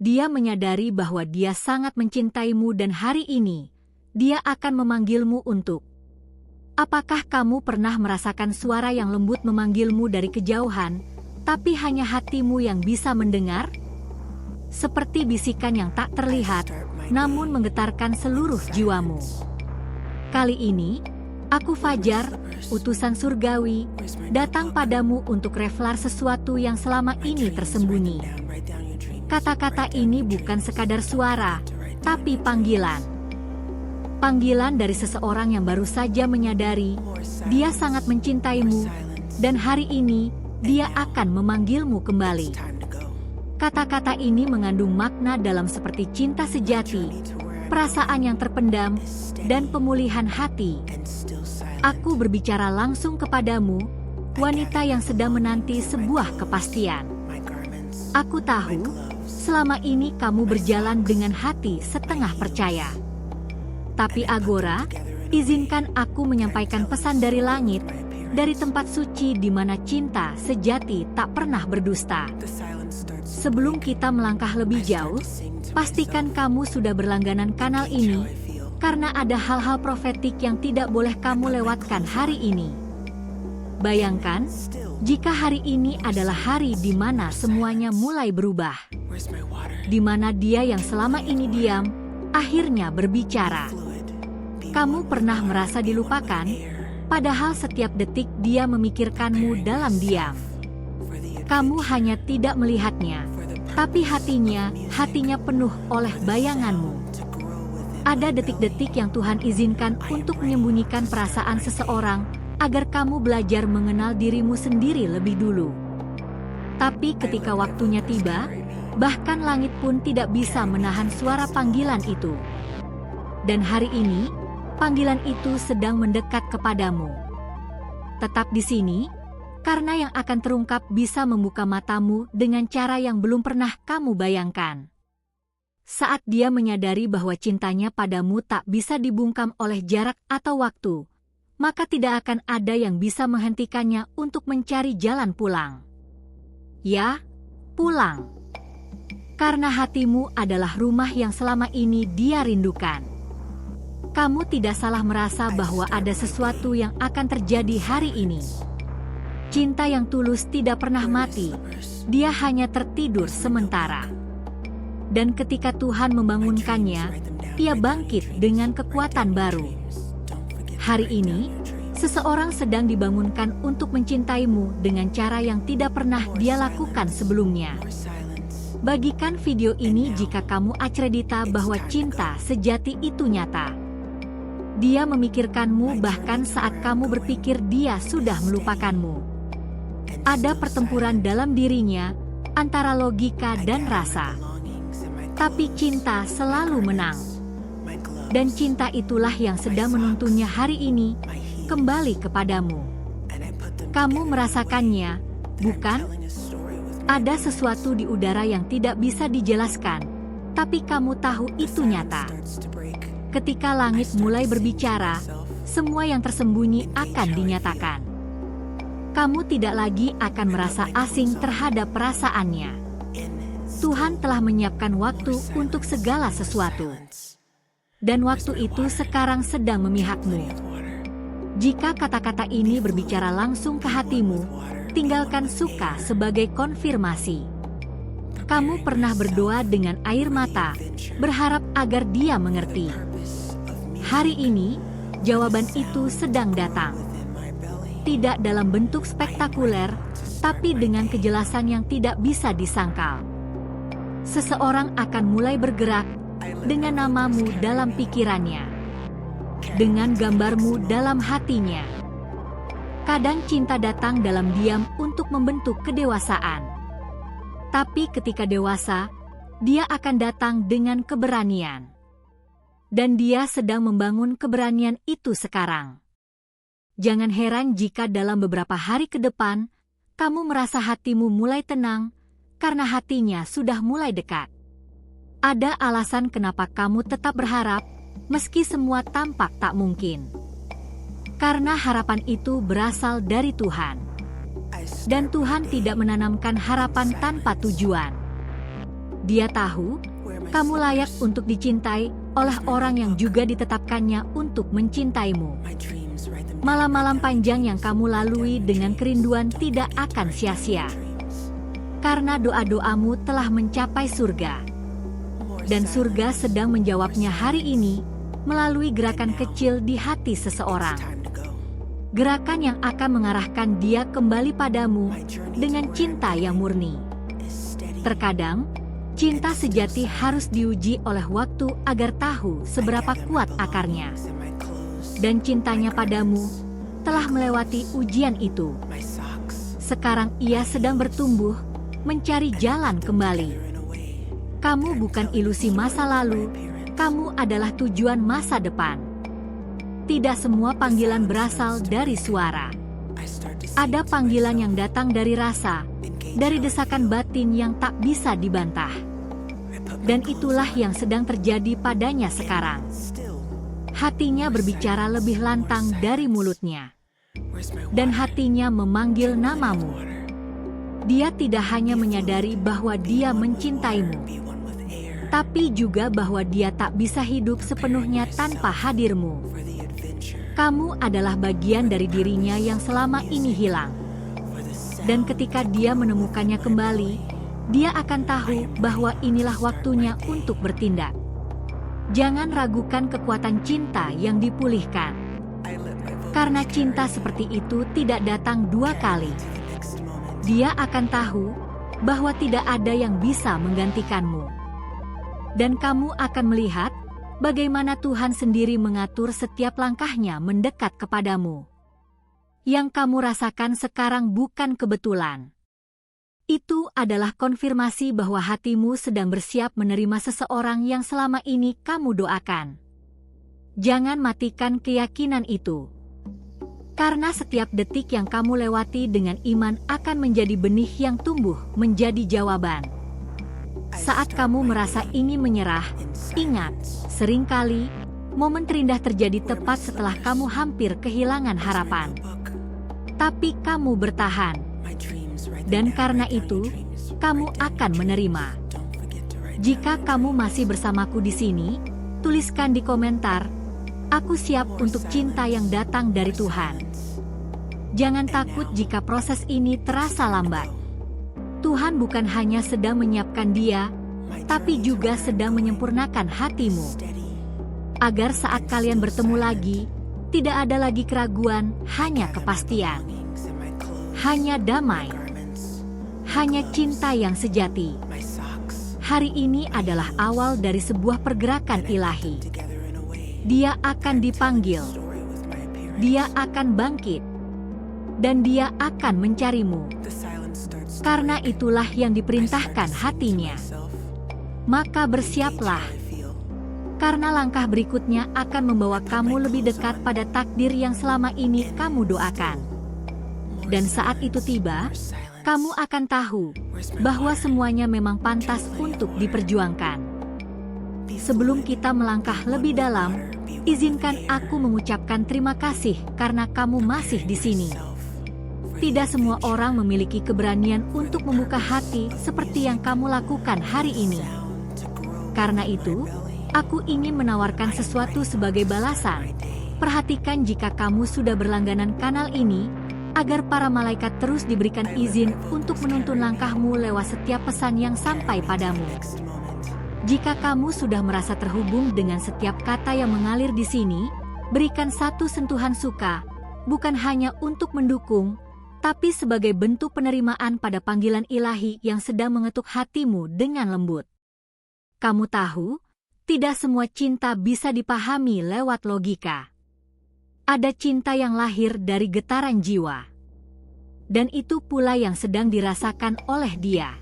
dia menyadari bahwa dia sangat mencintaimu dan hari ini, dia akan memanggilmu untuk. Apakah kamu pernah merasakan suara yang lembut memanggilmu dari kejauhan, tapi hanya hatimu yang bisa mendengar? Seperti bisikan yang tak terlihat, namun menggetarkan seluruh jiwamu. Kali ini, aku Fajar, utusan surgawi, datang padamu untuk reflar sesuatu yang selama ini tersembunyi. Kata-kata ini bukan sekadar suara, tapi panggilan. Panggilan dari seseorang yang baru saja menyadari, dia sangat mencintaimu, dan hari ini, dia akan memanggilmu kembali. Kata-kata ini mengandung makna dalam seperti cinta sejati, perasaan yang terpendam, dan pemulihan hati. Aku berbicara langsung kepadamu, wanita yang sedang menanti sebuah kepastian. Aku tahu, selama ini kamu berjalan dengan hati setengah percaya. Tapi Agora, izinkan aku menyampaikan pesan dari langit, dari tempat suci di mana cinta sejati tak pernah berdusta. Sebelum kita melangkah lebih jauh, pastikan kamu sudah berlangganan kanal ini, karena ada hal-hal profetik yang tidak boleh kamu lewatkan hari ini. Bayangkan, jika hari ini adalah hari di mana semuanya mulai berubah. Di mana dia yang selama ini diam, akhirnya berbicara. Kamu pernah merasa dilupakan, padahal setiap detik dia memikirkanmu dalam diam. Kamu hanya tidak melihatnya, tapi hatinya penuh oleh bayanganmu. Ada detik-detik yang Tuhan izinkan untuk menyembunyikan perasaan seseorang, agar kamu belajar mengenal dirimu sendiri lebih dulu. Tapi ketika waktunya tiba, bahkan langit pun tidak bisa menahan suara panggilan itu. Dan hari ini, panggilan itu sedang mendekat kepadamu. Tetap di sini, karena yang akan terungkap bisa membuka matamu dengan cara yang belum pernah kamu bayangkan. Saat dia menyadari bahwa cintanya padamu tak bisa dibungkam oleh jarak atau waktu, maka tidak akan ada yang bisa menghentikannya untuk mencari jalan pulang. Ya, pulang. Karena hatimu adalah rumah yang selama ini dia rindukan. Kamu tidak salah merasa bahwa ada sesuatu yang akan terjadi hari ini. Cinta yang tulus tidak pernah mati, dia hanya tertidur sementara. Dan ketika Tuhan membangunkannya, ia bangkit dengan kekuatan baru. Hari ini, seseorang sedang dibangunkan untuk mencintaimu dengan cara yang tidak pernah dia lakukan sebelumnya. Bagikan video ini jika kamu akredita bahwa cinta sejati itu nyata. Dia memikirkanmu bahkan saat kamu berpikir dia sudah melupakanmu. Ada pertempuran dalam dirinya, antara logika dan rasa. Tapi cinta selalu menang. Dan cinta itulah yang sedang menuntunnya hari ini, kembali kepadamu. Kamu merasakannya, bukan? Ada sesuatu di udara yang tidak bisa dijelaskan, tapi kamu tahu itu nyata. Ketika langit mulai berbicara, semua yang tersembunyi akan dinyatakan. Kamu tidak lagi akan merasa asing terhadap perasaannya. Tuhan telah menyiapkan waktu untuk segala sesuatu. Dan waktu itu sekarang sedang memihakmu. Jika kata-kata ini berbicara langsung ke hatimu, tinggalkan suka sebagai konfirmasi. Kamu pernah berdoa dengan air mata, berharap agar dia mengerti. Hari ini, jawaban itu sedang datang. Tidak dalam bentuk spektakuler, tapi dengan kejelasan yang tidak bisa disangkal. Seseorang akan mulai bergerak dengan namamu dalam pikirannya, dengan gambarmu dalam hatinya. Kadang cinta datang dalam diam untuk membentuk kedewasaan. Tapi ketika dewasa, dia akan datang dengan keberanian. Dan dia sedang membangun keberanian itu sekarang. Jangan heran jika dalam beberapa hari ke depan, kamu merasa hatimu mulai tenang, karena hatinya sudah mulai dekat. Ada alasan kenapa kamu tetap berharap, meski semua tampak tak mungkin. Karena harapan itu berasal dari Tuhan. Dan Tuhan tidak menanamkan harapan tanpa tujuan. Dia tahu kamu layak untuk dicintai oleh orang yang juga ditetapkannya untuk mencintaimu. Malam-malam panjang yang kamu lalui dengan kerinduan tidak akan sia-sia. Karena doa-doamu telah mencapai surga. Dan surga sedang menjawabnya hari ini melalui gerakan kecil di hati seseorang. Gerakan yang akan mengarahkan dia kembali padamu dengan cinta yang murni. Terkadang, cinta sejati harus diuji oleh waktu agar tahu seberapa kuat akarnya. Dan cintanya padamu telah melewati ujian itu. Sekarang ia sedang bertumbuh, mencari jalan kembali. Kamu bukan ilusi masa lalu, kamu adalah tujuan masa depan. Tidak semua panggilan berasal dari suara. Ada panggilan yang datang dari rasa, dari desakan batin yang tak bisa dibantah. Dan itulah yang sedang terjadi padanya sekarang. Hatinya berbicara lebih lantang dari mulutnya. Dan hatinya memanggil namamu. Dia tidak hanya menyadari bahwa dia mencintaimu, tapi juga bahwa dia tak bisa hidup sepenuhnya tanpa hadirmu. Kamu adalah bagian dari dirinya yang selama ini hilang. Dan ketika dia menemukannya kembali, dia akan tahu bahwa inilah waktunya untuk bertindak. Jangan ragukan kekuatan cinta yang dipulihkan. Karena cinta seperti itu tidak datang dua kali. Dia akan tahu bahwa tidak ada yang bisa menggantikanmu. Dan kamu akan melihat bagaimana Tuhan sendiri mengatur setiap langkahnya mendekat kepadamu. Yang kamu rasakan sekarang bukan kebetulan. Itu adalah konfirmasi bahwa hatimu sedang bersiap menerima seseorang yang selama ini kamu doakan. Jangan matikan keyakinan itu. Karena setiap detik yang kamu lewati dengan iman akan menjadi benih yang tumbuh menjadi jawaban. Saat kamu merasa ingin menyerah, ingat, seringkali momen terindah terjadi tepat setelah kamu hampir kehilangan harapan. Tapi kamu bertahan. Dan karena itu, kamu akan menerima. Jika kamu masih bersamaku di sini, tuliskan di komentar, "Aku siap untuk cinta yang datang dari Tuhan." Jangan takut jika proses ini terasa lambat. Tuhan bukan hanya sedang menyiapkan dia, tapi juga sedang menyempurnakan hatimu. Agar saat kalian bertemu lagi, tidak ada lagi keraguan, hanya kepastian. Hanya damai. Hanya cinta yang sejati. Hari ini adalah awal dari sebuah pergerakan ilahi. Dia akan dipanggil. Dia akan bangkit. Dan dia akan mencarimu. Karena itulah yang diperintahkan hatinya. Maka bersiaplah. Karena langkah berikutnya akan membawa kamu lebih dekat pada takdir yang selama ini kamu doakan. Dan saat itu tiba, kamu akan tahu bahwa semuanya memang pantas untuk diperjuangkan. Sebelum kita melangkah lebih dalam, izinkan aku mengucapkan terima kasih karena kamu masih di sini. Tidak semua orang memiliki keberanian untuk membuka hati seperti yang kamu lakukan hari ini. Karena itu, aku ingin menawarkan sesuatu sebagai balasan. Perhatikan jika kamu sudah berlangganan kanal ini, agar para malaikat terus diberikan izin untuk menuntun langkahmu lewat setiap pesan yang sampai padamu. Jika kamu sudah merasa terhubung dengan setiap kata yang mengalir di sini, berikan satu sentuhan suka, bukan hanya untuk mendukung, tapi sebagai bentuk penerimaan pada panggilan ilahi yang sedang mengetuk hatimu dengan lembut. Kamu tahu, tidak semua cinta bisa dipahami lewat logika. Ada cinta yang lahir dari getaran jiwa. Dan itu pula yang sedang dirasakan oleh dia.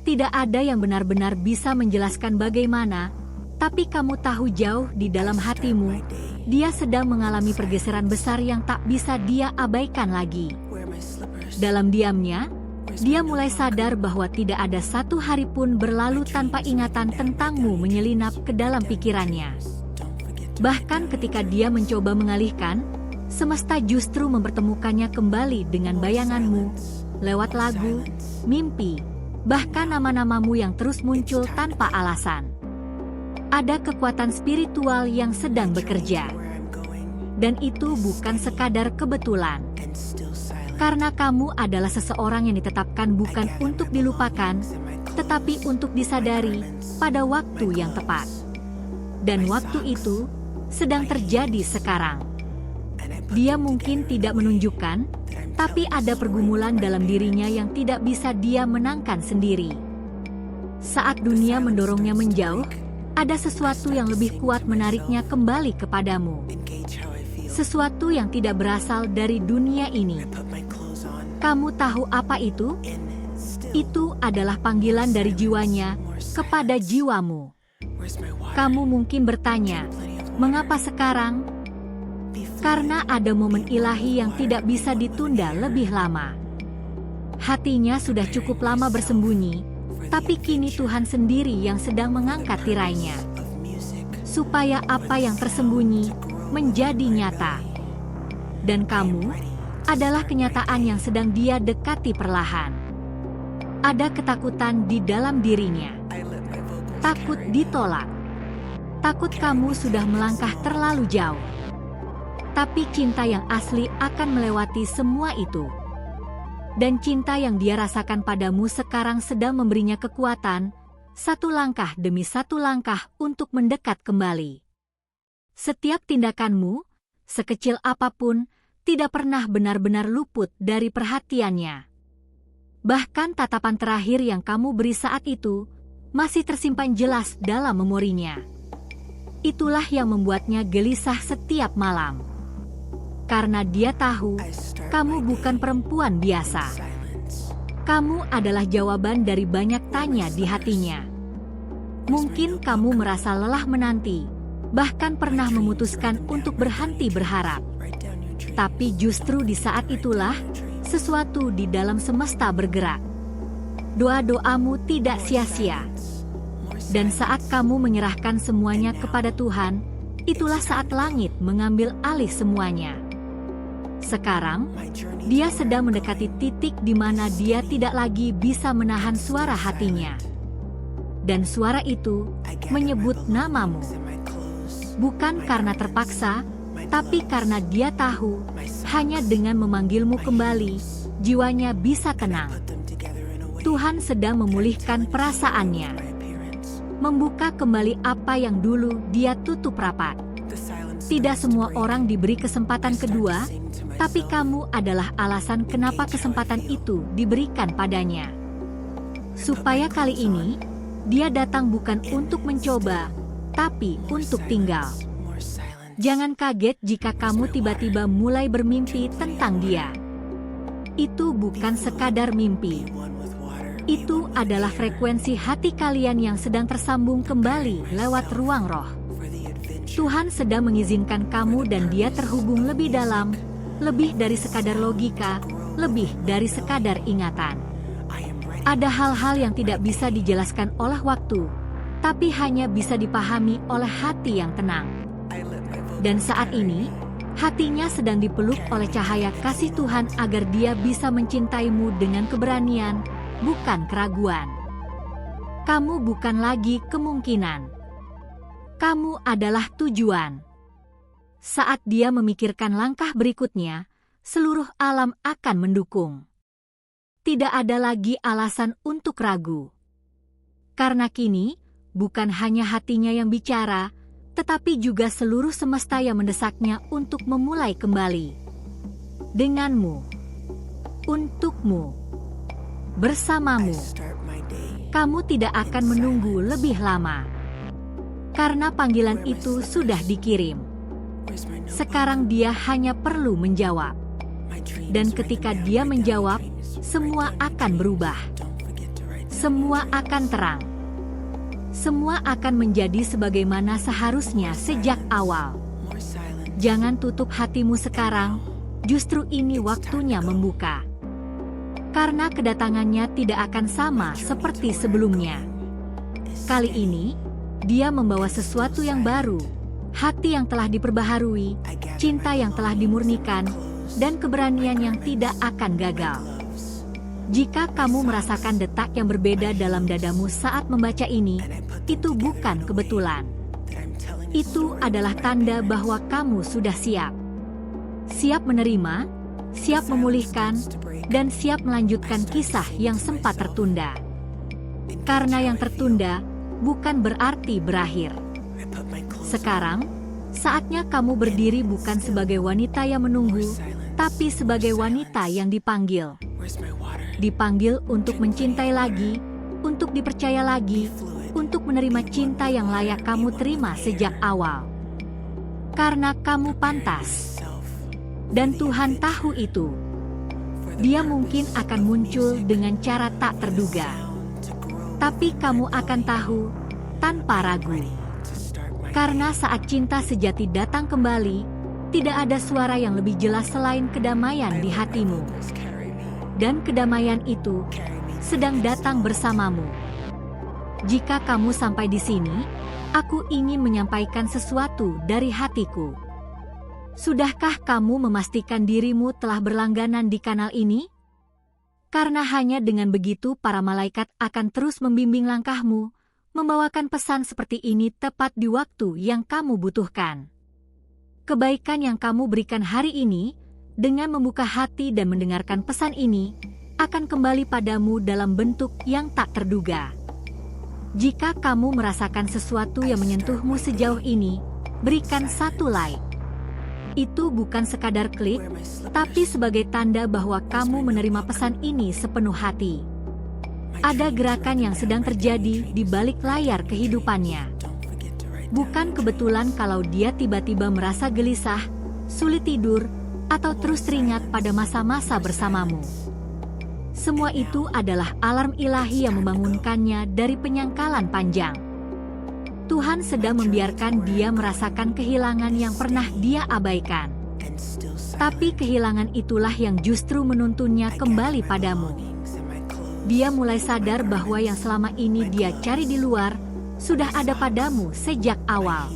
Tidak ada yang benar-benar bisa menjelaskan bagaimana, tapi kamu tahu jauh di dalam hatimu, dia sedang mengalami pergeseran besar yang tak bisa dia abaikan lagi. Dalam diamnya, dia mulai sadar bahwa tidak ada satu hari pun berlalu tanpa ingatan tentangmu menyelinap ke dalam pikirannya. Bahkan ketika dia mencoba mengalihkan, semesta justru mempertemukannya kembali dengan bayanganmu, lewat lagu, mimpi, bahkan nama-namamu yang terus muncul tanpa alasan. Ada kekuatan spiritual yang sedang bekerja. Dan itu bukan sekadar kebetulan. Karena kamu adalah seseorang yang ditetapkan bukan untuk dilupakan, tetapi untuk disadari pada waktu yang tepat. Dan waktu itu sedang terjadi sekarang. Dia mungkin tidak menunjukkan, tapi ada pergumulan dalam dirinya yang tidak bisa dia menangkan sendiri. Saat dunia mendorongnya menjauh, ada sesuatu yang lebih kuat menariknya kembali kepadamu. Sesuatu yang tidak berasal dari dunia ini. Kamu tahu apa itu? Itu adalah panggilan dari jiwanya kepada jiwamu. Kamu mungkin bertanya, mengapa sekarang? Karena ada momen ilahi yang tidak bisa ditunda lebih lama. Hatinya sudah cukup lama bersembunyi, tapi kini Tuhan sendiri yang sedang mengangkat tirainya. Supaya apa yang tersembunyi menjadi nyata. Dan kamu adalah kenyataan yang sedang dia dekati perlahan. Ada ketakutan di dalam dirinya. Takut ditolak. Takut kamu sudah melangkah terlalu jauh. Tapi cinta yang asli akan melewati semua itu. Dan cinta yang dia rasakan padamu sekarang sedang memberinya kekuatan, satu langkah demi satu langkah untuk mendekat kembali. Setiap tindakanmu, sekecil apapun, tidak pernah benar-benar luput dari perhatiannya. Bahkan tatapan terakhir yang kamu beri saat itu, masih tersimpan jelas dalam memorinya. Itulah yang membuatnya gelisah setiap malam. Karena dia tahu, kamu bukan perempuan biasa. Kamu adalah jawaban dari banyak tanya di hatinya. Mungkin kamu merasa lelah menanti, bahkan pernah memutuskan untuk berhenti berharap. Tapi justru di saat itulah, sesuatu di dalam semesta bergerak. Doa-doamu tidak sia-sia. Dan saat kamu menyerahkan semuanya kepada Tuhan, itulah saat langit mengambil alih semuanya. Sekarang, dia sedang mendekati titik di mana dia tidak lagi bisa menahan suara hatinya. Dan suara itu menyebut namamu. Bukan karena terpaksa, tapi karena dia tahu, hanya dengan memanggilmu kembali, jiwanya bisa tenang. Tuhan sedang memulihkan perasaannya. Membuka kembali apa yang dulu dia tutup rapat. Tidak semua orang diberi kesempatan kedua, tapi kamu adalah alasan kenapa kesempatan itu diberikan padanya. Supaya kali ini, dia datang bukan untuk mencoba, tapi untuk tinggal. Jangan kaget jika kamu tiba-tiba mulai bermimpi tentang dia. Itu bukan sekadar mimpi. Itu adalah frekuensi hati kalian yang sedang tersambung kembali lewat ruang roh. Tuhan sedang mengizinkan kamu dan dia terhubung lebih dalam, lebih dari sekadar logika, lebih dari sekadar ingatan. Ada hal-hal yang tidak bisa dijelaskan oleh waktu, tapi hanya bisa dipahami oleh hati yang tenang. Dan saat ini, hatinya sedang dipeluk oleh cahaya kasih Tuhan agar dia bisa mencintaimu dengan keberanian, bukan keraguan. Kamu bukan lagi kemungkinan. Kamu adalah tujuan. Saat dia memikirkan langkah berikutnya, seluruh alam akan mendukung. Tidak ada lagi alasan untuk ragu. Karena kini, bukan hanya hatinya yang bicara, tetapi juga seluruh semesta yang mendesaknya untuk memulai kembali. Denganmu. Untukmu. Bersamamu. Kamu tidak akan menunggu lebih lama. Karena panggilan itu sudah dikirim. Sekarang dia hanya perlu menjawab. Dan ketika dia menjawab, semua akan berubah. Semua akan terang. Semua akan menjadi sebagaimana seharusnya sejak awal. Jangan tutup hatimu sekarang, justru ini waktunya membuka. Karena kedatangannya tidak akan sama seperti sebelumnya. Kali ini, dia membawa sesuatu yang baru, hati yang telah diperbaharui, cinta yang telah dimurnikan, dan keberanian yang tidak akan gagal. Jika kamu merasakan detak yang berbeda dalam dadamu saat membaca ini, itu bukan kebetulan. Itu adalah tanda bahwa kamu sudah siap. Siap menerima, siap memulihkan, dan siap melanjutkan kisah yang sempat tertunda. Karena yang tertunda bukan berarti berakhir. Sekarang, saatnya kamu berdiri bukan sebagai wanita yang menunggu, tapi sebagai wanita yang dipanggil. Dipanggil untuk mencintai lagi, untuk dipercaya lagi, untuk menerima cinta yang layak kamu terima sejak awal. Karena kamu pantas. Dan Tuhan tahu itu. Dia mungkin akan muncul dengan cara tak terduga. Tapi kamu akan tahu, tanpa ragu. Karena saat cinta sejati datang kembali, tidak ada suara yang lebih jelas selain kedamaian di hatimu. Dan kedamaian itu sedang datang bersamamu. Jika kamu sampai di sini, aku ingin menyampaikan sesuatu dari hatiku. Sudahkah kamu memastikan dirimu telah berlangganan di kanal ini? Karena hanya dengan begitu para malaikat akan terus membimbing langkahmu, membawakan pesan seperti ini tepat di waktu yang kamu butuhkan. Kebaikan yang kamu berikan hari ini, dengan membuka hati dan mendengarkan pesan ini, akan kembali padamu dalam bentuk yang tak terduga. Jika kamu merasakan sesuatu yang menyentuhmu sejauh ini, berikan satu like. Itu bukan sekadar klik, tapi sebagai tanda bahwa kamu menerima pesan ini sepenuh hati. Ada gerakan yang sedang terjadi di balik layar kehidupannya. Bukan kebetulan kalau dia tiba-tiba merasa gelisah, sulit tidur, atau terus teringat pada masa-masa bersamamu. Semua itu adalah alarm ilahi yang membangunkannya dari penyangkalan panjang. Tuhan sedang membiarkan dia merasakan kehilangan yang pernah dia abaikan. Tapi kehilangan itulah yang justru menuntunnya kembali padamu. Dia mulai sadar bahwa yang selama ini dia cari di luar, sudah ada padamu sejak awal.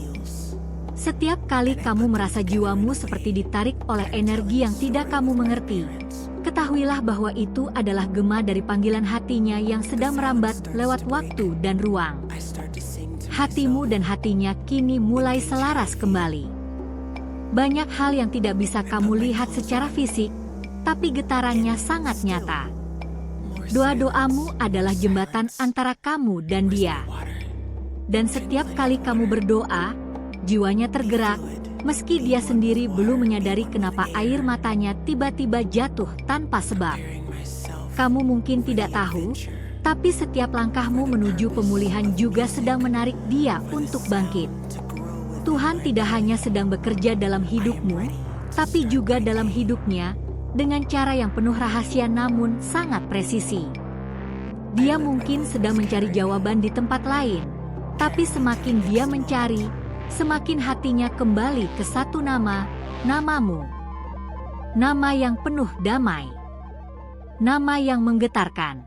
Setiap kali kamu merasa jiwamu seperti ditarik oleh energi yang tidak kamu mengerti, ketahuilah bahwa itu adalah gema dari panggilan hatinya yang sedang merambat lewat waktu dan ruang. Hatimu dan hatinya kini mulai selaras kembali. Banyak hal yang tidak bisa kamu lihat secara fisik, tapi getarannya sangat nyata. Doa-doamu adalah jembatan antara kamu dan dia. Dan setiap kali kamu berdoa, jiwanya tergerak, meski dia sendiri belum menyadari kenapa air matanya tiba-tiba jatuh tanpa sebab. Kamu mungkin tidak tahu, tapi setiap langkahmu menuju pemulihan juga sedang menarik dia untuk bangkit. Tuhan tidak hanya sedang bekerja dalam hidupmu, tapi juga dalam hidupnya, dengan cara yang penuh rahasia namun sangat presisi. Dia mungkin sedang mencari jawaban di tempat lain, tapi semakin dia mencari, semakin hatinya kembali ke satu nama, namamu. Nama yang penuh damai. Nama yang menggetarkan.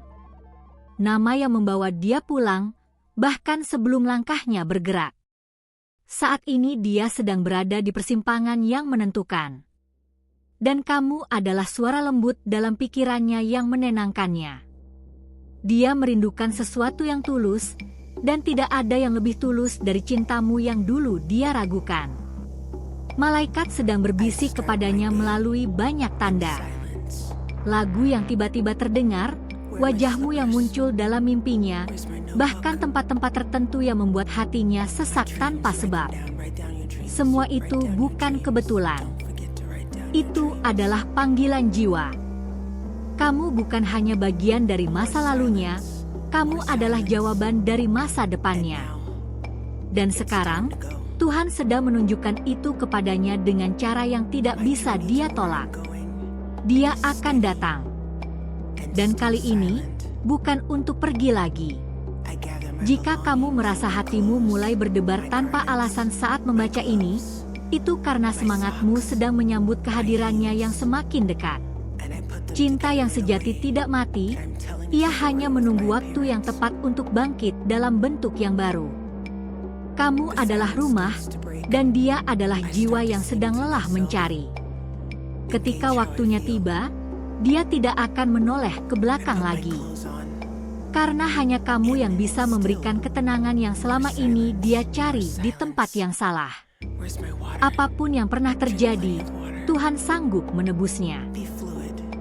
Nama yang membawa dia pulang, bahkan sebelum langkahnya bergerak. Saat ini dia sedang berada di persimpangan yang menentukan. Dan kamu adalah suara lembut dalam pikirannya yang menenangkannya. Dia merindukan sesuatu yang tulus, dan tidak ada yang lebih tulus dari cintamu yang dulu dia ragukan. Malaikat sedang berbisik kepadanya melalui banyak tanda. Lagu yang tiba-tiba terdengar, wajahmu yang muncul dalam mimpinya, bahkan tempat-tempat tertentu yang membuat hatinya sesak tanpa sebab. Semua itu bukan kebetulan. Itu adalah panggilan jiwa. Kamu bukan hanya bagian dari masa lalunya, kamu adalah jawaban dari masa depannya. Dan sekarang, Tuhan sedang menunjukkan itu kepadanya dengan cara yang tidak bisa dia tolak. Dia akan datang. Dan kali ini, bukan untuk pergi lagi. Jika kamu merasa hatimu mulai berdebar tanpa alasan saat membaca ini, itu karena semangatmu sedang menyambut kehadirannya yang semakin dekat. Cinta yang sejati tidak mati, ia hanya menunggu waktu yang tepat untuk bangkit dalam bentuk yang baru. Kamu adalah rumah, dan dia adalah jiwa yang sedang lelah mencari. Ketika waktunya tiba, dia tidak akan menoleh ke belakang lagi. Karena hanya kamu yang bisa memberikan ketenangan yang selama ini dia cari di tempat yang salah. Apapun yang pernah terjadi, Tuhan sanggup menebusnya.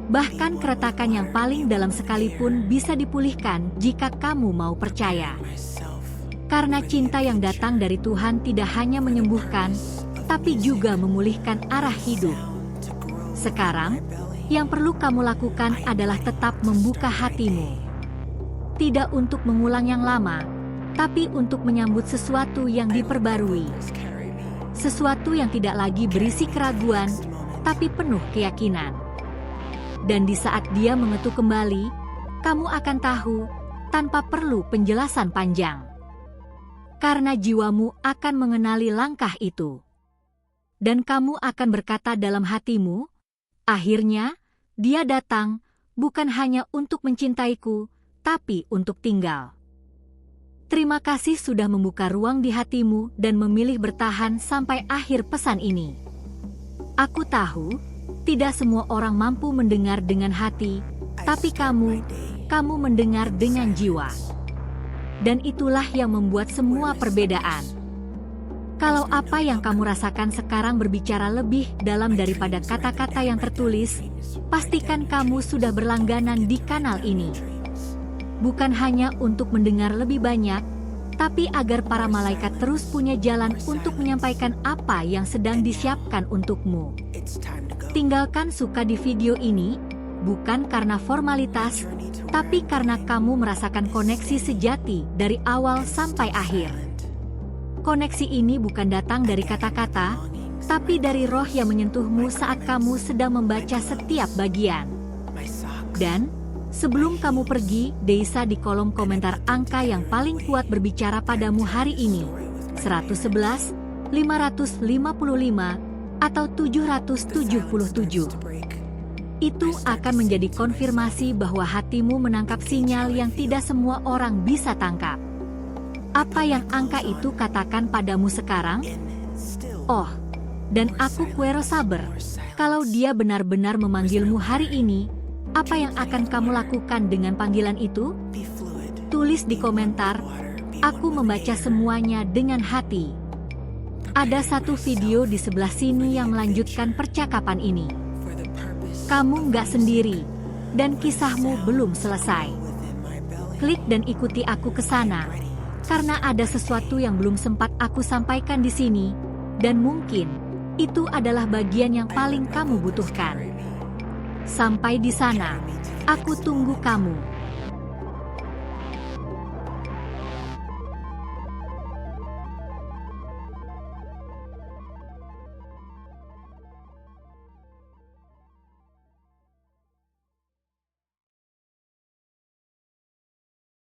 Bahkan keretakan yang paling dalam sekalipun bisa dipulihkan jika kamu mau percaya. Karena cinta yang datang dari Tuhan tidak hanya menyembuhkan, tapi juga memulihkan arah hidup. Sekarang, yang perlu kamu lakukan adalah tetap membuka hatimu. Tidak untuk mengulang yang lama, tapi untuk menyambut sesuatu yang diperbarui. Sesuatu yang tidak lagi berisi keraguan, tapi penuh keyakinan. Dan di saat dia mengetuk kembali, kamu akan tahu, tanpa perlu penjelasan panjang. Karena jiwamu akan mengenali langkah itu. Dan kamu akan berkata dalam hatimu, akhirnya, dia datang, bukan hanya untuk mencintaiku, tapi untuk tinggal. Terima kasih sudah membuka ruang di hatimu dan memilih bertahan sampai akhir pesan ini. Aku tahu, tidak semua orang mampu mendengar dengan hati, tapi kamu mendengar dengan jiwa. Dan itulah yang membuat semua perbedaan. Kalau apa yang kamu rasakan sekarang berbicara lebih dalam daripada kata-kata yang tertulis, pastikan kamu sudah berlangganan di kanal ini. Bukan hanya untuk mendengar lebih banyak, tapi agar para malaikat terus punya jalan untuk menyampaikan apa yang sedang disiapkan untukmu. Tinggalkan suka di video ini, bukan karena formalitas, tapi karena kamu merasakan koneksi sejati dari awal sampai akhir. Koneksi ini bukan datang dari kata-kata, tapi dari roh yang menyentuhmu saat kamu sedang membaca setiap bagian. Dan, sebelum kamu pergi, Deisa di kolom komentar angka yang paling kuat berbicara padamu hari ini, 111, 555, atau 777. Itu akan menjadi konfirmasi bahwa hatimu menangkap sinyal yang tidak semua orang bisa tangkap. Apa yang angka itu katakan padamu sekarang? Oh, dan aku Quero sabar. Kalau dia benar-benar memanggilmu hari ini, apa yang akan kamu lakukan dengan panggilan itu? Tulis di komentar, aku membaca semuanya dengan hati. Ada satu video di sebelah sini yang melanjutkan percakapan ini. Kamu nggak sendiri, dan kisahmu belum selesai. Klik dan ikuti aku ke sana, karena ada sesuatu yang belum sempat aku sampaikan di sini, dan mungkin itu adalah bagian yang paling kamu butuhkan. Sampai di sana, aku tunggu kamu.